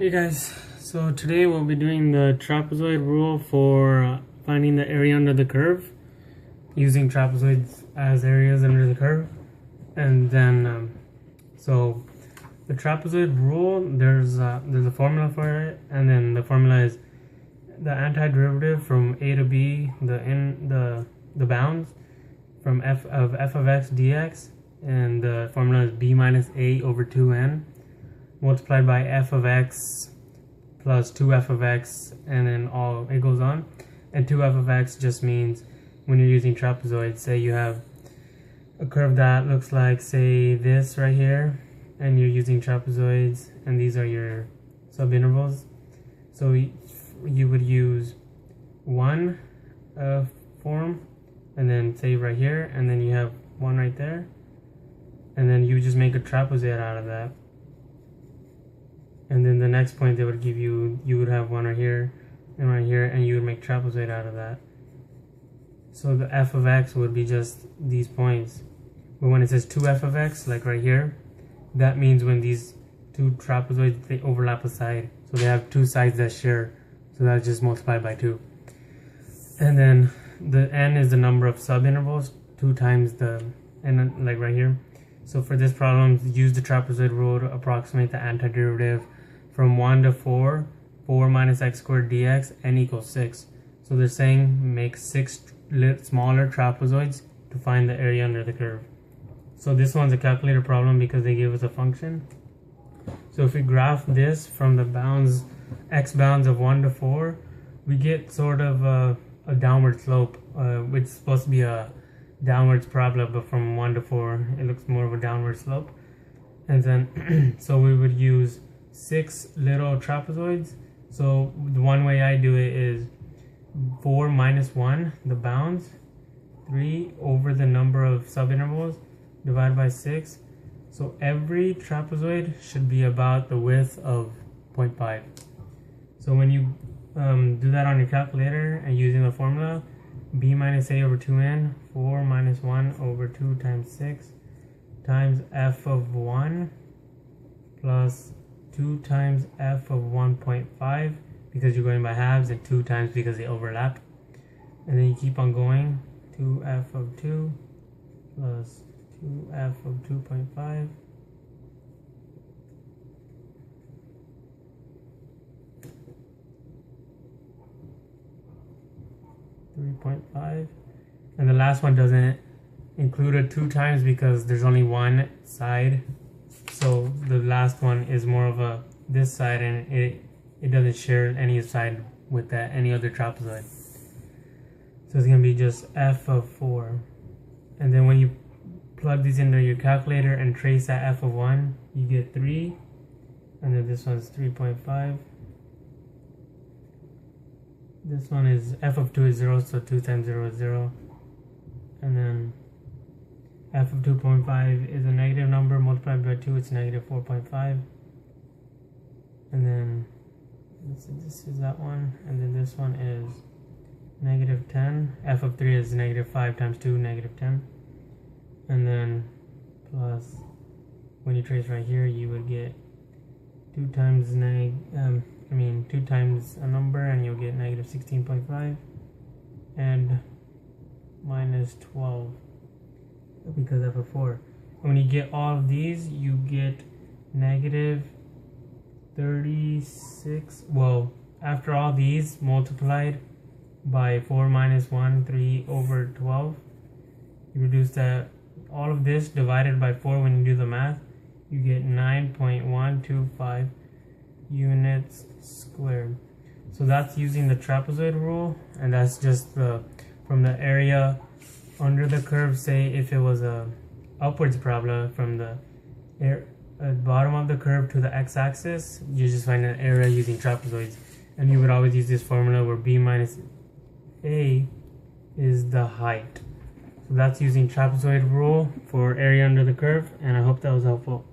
Hey guys, so today we'll be doing the trapezoid rule for finding the area under the curve using trapezoids as areas under the curve. And then so the trapezoid rule, there's a formula for it, and then the formula is the antiderivative from a to b, the bounds from f of x dx, and the formula is b minus a over 2n multiplied by f of x plus 2f of x, and then all it goes on. And 2f of x just means when you're using trapezoids, say you have a curve that looks like, say, this right here, and you're using trapezoids, and these are your subintervals. So you would use one form, and then say right here, and then you have one right there, and then you just make a trapezoid out of that. And then the next point they would give you, you would have one right here, and you would make trapezoid out of that. So the f of x would be just these points. But when it says 2f of x, like right here, that means when these two trapezoids, they overlap a side. So they have two sides that share. So that's just multiplied by 2. And then the n is the number of subintervals, 2 times the n, like right here. So for this problem, use the trapezoid rule to approximate the antiderivative from 1 to 4, 4 minus x squared dx, n equals 6. So they're saying make 6 smaller trapezoids to find the area under the curve. So this one's a calculator problem because they gave us a function. So if we graph this from the bounds, x bounds of 1 to 4, we get sort of a downward slope, which is supposed to be a downwards parabola, but from 1 to 4 it looks more of a downward slope. And then so we would use 6 little trapezoids. So the one way I do it is 4 minus 1, the bounds, 3 over the number of subintervals divided by 6. So every trapezoid should be about the width of 0.5. So when you do that on your calculator and using the formula, b minus a over 2n, 4 minus 1 over 2 times 6 times f of 1 plus 2 times f of 1.5 because you're going by halves, and 2 times because they overlap. And then you keep on going, 2f of 2 plus 2f of 2.5 3.5, and the last one doesn't include it 2 times because there's only one side. So the last one is more of a this side, and it doesn't share any side with that any other trapezoid. So it's gonna be just f of 4, and then when you plug these into your calculator and trace that f of 1, you get 3, and then this one's 3.5. This one is f of 2 is 0, so 2 times 0 is 0. And then f of 2.5 is a negative number multiplied by 2, it's negative 4.5. And then this is that one. And then this one is negative 10. F of 3 is negative 5 times 2, negative 10. And then plus, when you trace right here, you would get 2 times 2 times a number, and you'll get negative 16.5 and minus 12 because f of 4. And when you get all of these, you get negative 36. Well, after all these multiplied by 4 minus 1, 3 over 12, you reduce that, all of this divided by 4 when you do the math, you get 9.125 units squared. So that's using the trapezoid rule, and that's just from the area under the curve. Say if it was a upwards parabola from the bottom of the curve to the x-axis, you just find an area using trapezoids, and you would always use this formula where b minus a is the height. So that's using trapezoid rule for area under the curve, and I hope that was helpful.